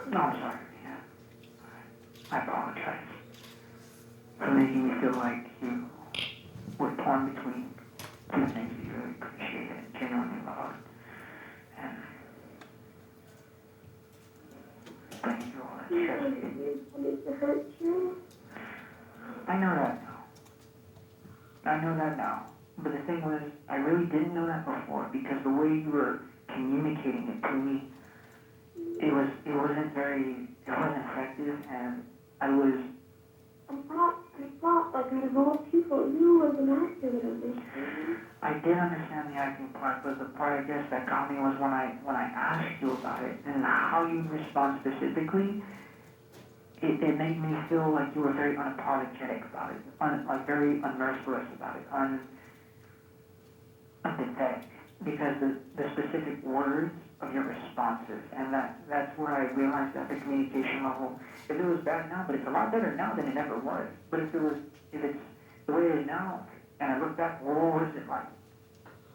No, I'm sorry, yeah. I apologize for making me feel like you were torn between two things that you really appreciated and genuinely loved. And bringing you all that stress. To hurt you. I know that now. I know that now. But the thing was, I really didn't know that before because the way you were communicating it to me, it wasn't effective, and I thought like out of all people, you were the actor that understood. I did understand the acting part, but the part I guess that got me was when I asked you about it and how you respond specifically. It made me feel like you were very unapologetic about it, like very unmerciless about it, unpathetic, because the specific words of your responses, and that's where I realized that the communication level, if it was bad now, but it's a lot better now than it ever was. But if it's the way it is now, and I look back, whoa, what is it like?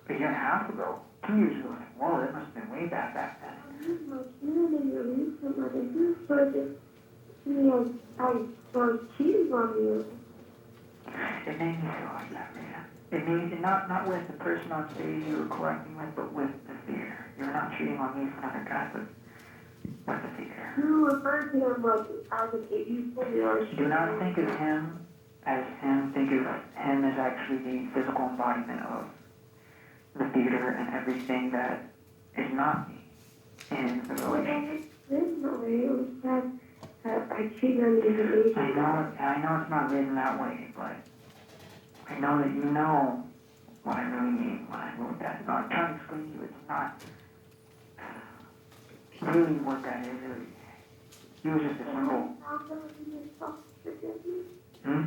A year and a half ago, 2 years ago, like, whoa, that must have been way back then. I cheated on you. It made me feel like that, man. It made me, not with the person on stage you were correcting with, but with the theater. You're not cheating on me for another guy, but with the theater. You referred to him like as an idiot. Do not think of him as him. Think of him as actually the physical embodiment of the theater and everything that is not me in the relationship. I cheated on you. I know it's not written that way, but I know that you know what I really mean when I wrote that. No, I'm trying to explain to you, it's not really what that is. He was just a symbol. Hmm?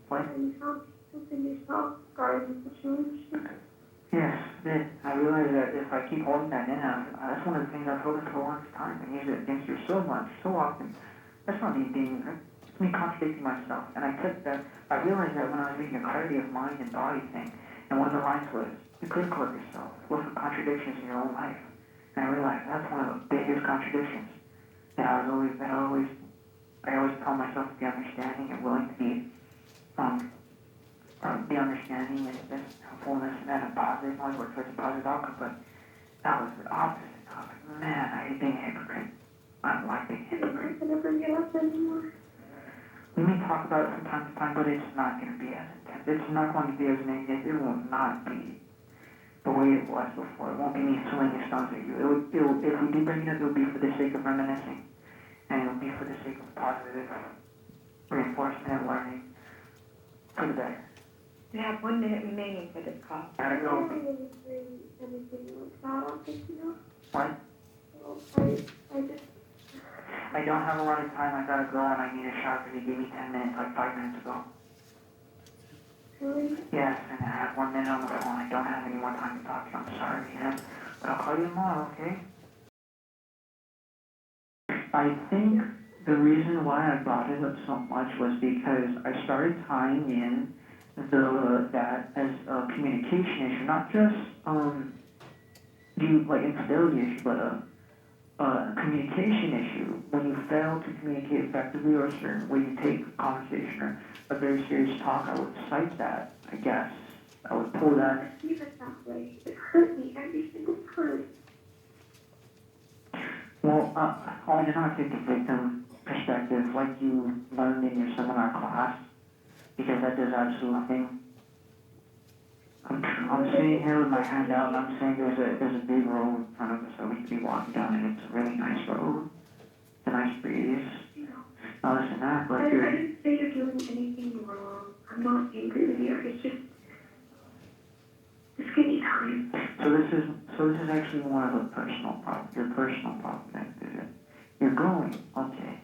What? Yes, then I realized that if I keep holding that in, that's one of the things I've held in for the longest time and use it against you so much, so often. That's not me it's me contradicting myself. And I took that, I realized that when I was reading a clarity of mind and body thing, and one of the lines was, be critical of yourself, look for contradictions in your own life. And I realized that's one of the biggest contradictions that I always tell myself to be understanding and willing to be understanding and helpfulness and then a positive, always work towards a positive outcome, but that was the opposite. I was like, man, I hate being a hypocrite. I don't like being a hypocrite. I never get up anymore. We may talk about it from time to time, but it's not going to be as intense. It's not going to be as negative. It will not be the way it was before. It won't be me throwing stones at you. If we do bring it up, it will be for the sake of reminiscing, and it will be for the sake of positive reinforcement and learning for the better. We have 1 minute remaining for this call. Gotta go. What? I don't have a lot of time. I gotta go and I need a shower because he gave me 10 minutes, like 5 minutes ago. Really? Yes, and I have 1 minute on the phone. I don't have any more time to talk to you. I'm sorry, but I'll call you tomorrow, okay? I think the reason why I brought it up so much was because I started tying in that as a communication issue, not just infidelity issue, but a communication issue. When you fail to communicate effectively or a certain way you take a conversation or a very serious talk, I would cite that, I guess. I would pull that. I feel it that way. It hurt me every single time. Well, I did not take the victim perspective like you learned in your seminar class, because that does absolutely nothing. I'm sitting here with my hand out and I'm saying there's a big road in front of us that we could be walking down, and it's a really nice road. It's a nice breeze. Now listen, that, but I didn't say you're doing anything wrong. I'm not angry with you. It's just give me time. So this is actually more of a personal problem. Your personal problem, is it? You're growing, okay.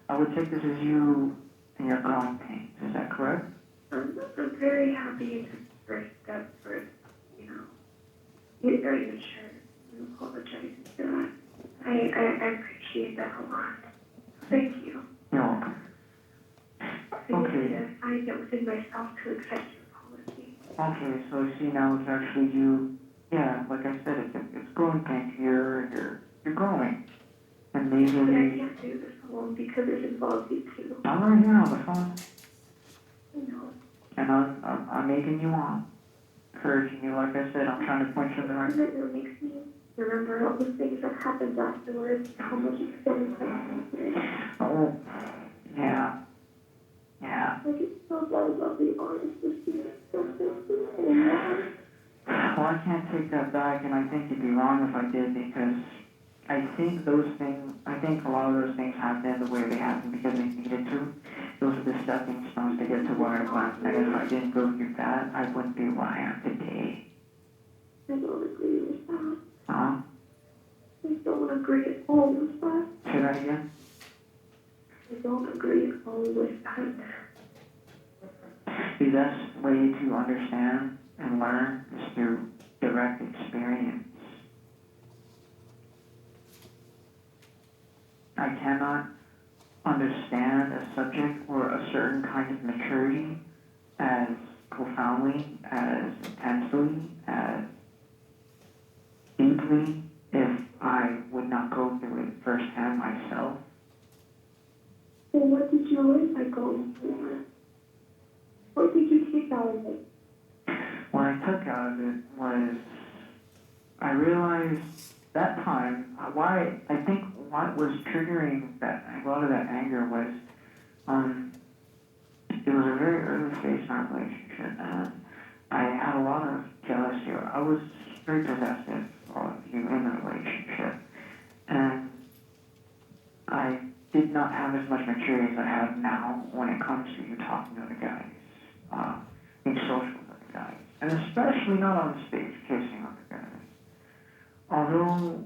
I would take this as you and your growing pains. Is that correct? I'm very happy it's the first step for, you're very mature. I apologize for that. I appreciate that a lot. Thank you. You're welcome. Okay. I find it within myself to accept your apology. Okay, so you see now it's actually you, yeah, like I said, it's growing pains. You're growing. And maybe... But I can't do this alone because it involves you too. I'm right here on the phone. I know. And I'm making you on. Encouraging you, like I said, I'm trying to point you in the right... It makes me remember all the things that happened afterwards, how much experience I had. Oh, yeah. Yeah. Like, it's so bad about the honest with you. Well, I can't take that back, and I think it'd be wrong if I did, because I think a lot of those things happened the way they happened because they needed to. Those are the stepping stones to get to where I went, and if I didn't go through that, I wouldn't be where I am today. I don't agree with that. Huh? I don't agree at all with that. Say that again? I don't agree at all with that. The best way to understand and learn is through direct experience. I cannot understand a subject or a certain kind of maturity as profoundly, as intensely, as deeply if I would not go through it firsthand myself. Well, what did you learn by going through it? What did you take out of it? What I took out of it was, I realized that time, I think what was triggering a lot of that anger was, it was a very early stage in our relationship, and I had a lot of jealousy. I was very possessive of you in the relationship, and I did not have as much maturity as I have now when it comes to you talking to other guys, being social with other guys, and especially not on stage kissing other guys. Although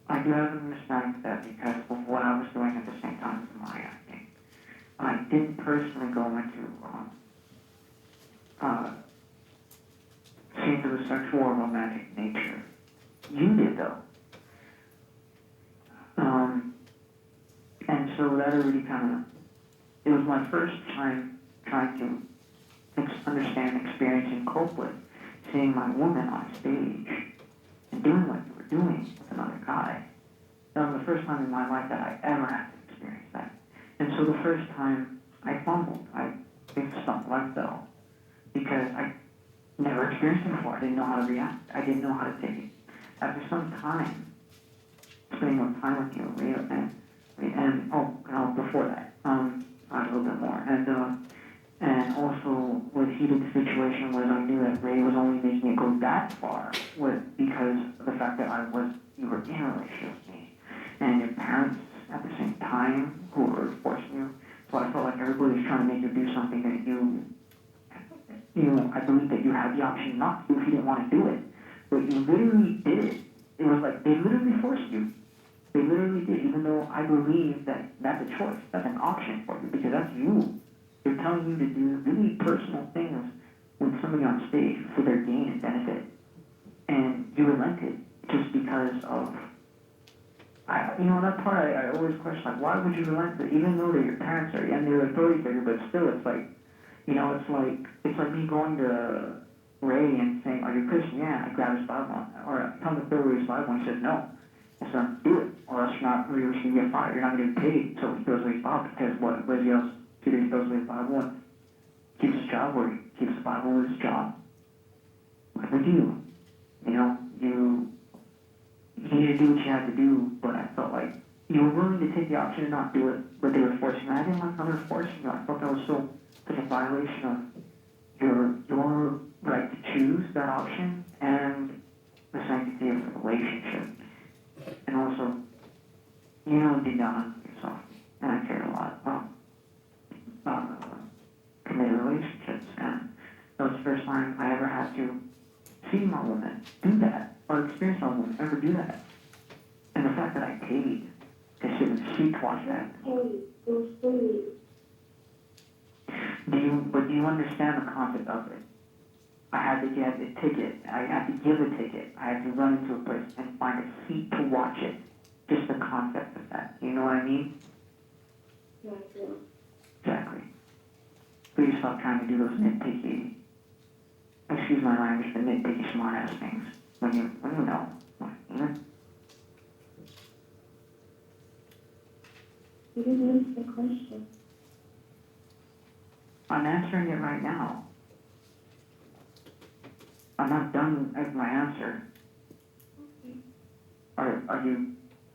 I do have an understanding of that because of what I was doing at the same time as my acting. I didn't personally go into scenes of a sexual or romantic nature. You did though. And so that already it was my first time trying to understand, experience, and cope with seeing my woman on stage and doing what you were doing with another guy. That was the first time in my life that I ever had to experience that. And so the first time I fumbled, I stumbled, I fell, because I never experienced it before. I didn't know how to react. I didn't know how to take it. After some time, spending more time with you, before that, a little bit more, and also what heated the situation was I knew that Ray was only making it go that far because of the fact that you were in a relationship with me, and your parents at the same time who were forcing you. So I felt like everybody was trying to make you do something that I believe that you had the option not to if you didn't want to do it, but you literally did it. It was like they literally forced you. They literally did, even though I believe that that's a choice, that's an option for you, because that's you. They're telling you to do really personal things with somebody on stage for their gain and benefit. And you relented just because of, that part I always question, like, why would you relent it? Even though they're your parents and they're authority figure, but still it's like, it's like me going to Ray and saying, are you Christian? Yeah, I grab his Bible. Or I come to Phil with his Bible and he says, no. I said, do it, or else you're going to get fired. You're not going to get paid. So he throws away his Bible because what does he else do? He throws away his Bible and keeps his job, or he keeps the Bible with his job. What would you? You needed to do what you had to do, but I felt like you were willing to take the option to not do it, but they were forcing you. I didn't like how they were forcing you. I thought that was such a violation of your right to choose that option and the sanctity of the relationship. And also, deep down on yourself, and I care a lot about committed relationships, and that was the first time I ever had to see my woman do that, or experience my woman ever do that. And the fact that I paid to sit and see watch that. Do you understand the concept of it? I had to get a ticket. I had to give a ticket. I had to run into a place and find a seat to watch it. Just the concept of that. You know what I mean? Yeah, I do. Exactly. Please stop trying to do those nitpicky, excuse my language, the nitpicky smart-ass things when you know. You didn't answer the question. I'm answering it right now. I'm not done with my answer. Okay. Are you,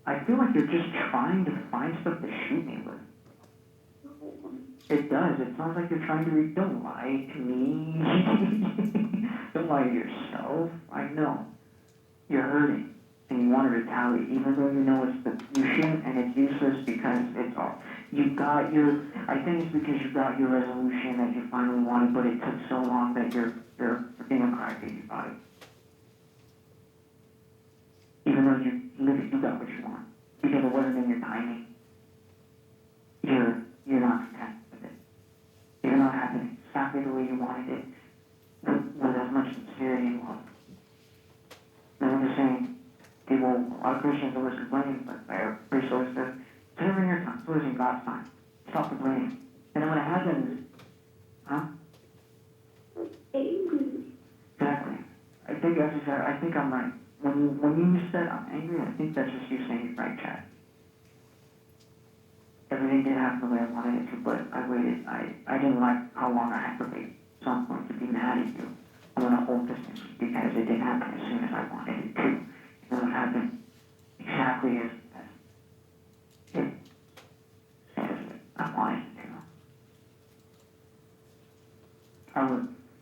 I feel like you're just trying to find stuff to shoot me with. No. It does. It sounds like you're trying to don't lie to me. Don't lie to yourself. I know. You're hurting. And you want to retaliate, even though you know you shouldn't, and it's useless because it's all, I think it's because you got your resolution that you finally wanted, but it took so long that you're being a crybaby about it. Even though you got what you want. Because it wasn't in your timing. You're not content with it. Even though it happened exactly the way you wanted it, with as much sincerity and love. And I'm just saying, people, a lot of Christians always complain, but our priest always says, it's never in your time, it's always in God's time. Stop complaining. And then when it happens, Angry. Exactly. I think I'm right. When you said I'm angry, I think that's just you saying it right, Chad. Everything didn't happen the way I wanted it to, but I waited. I didn't like how long I had to wait. So I'm going to be mad at you. I'm going to hold distance because it didn't happen as soon as I wanted it to. And then it happened exactly as I wanted it to.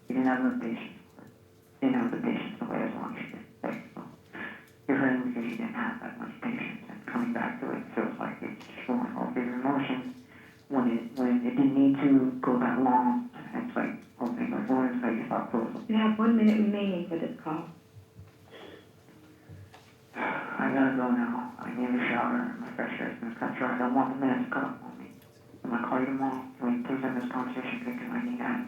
You didn't have the patience. You didn't have the patience to wait as long as you did. Right? So you're hurting because you didn't have that much patience. And coming back to it feels like it's showing all of your emotions when it didn't need to go that long. And it's like opening the wounds that you thought closed. You have 1 minute remaining for this call. I gotta go now. I need a shower. My fresh air is gonna cut short. I don't want the minutes cut off on me. I'm gonna call you tomorrow. Can we please end this conversation because I need that?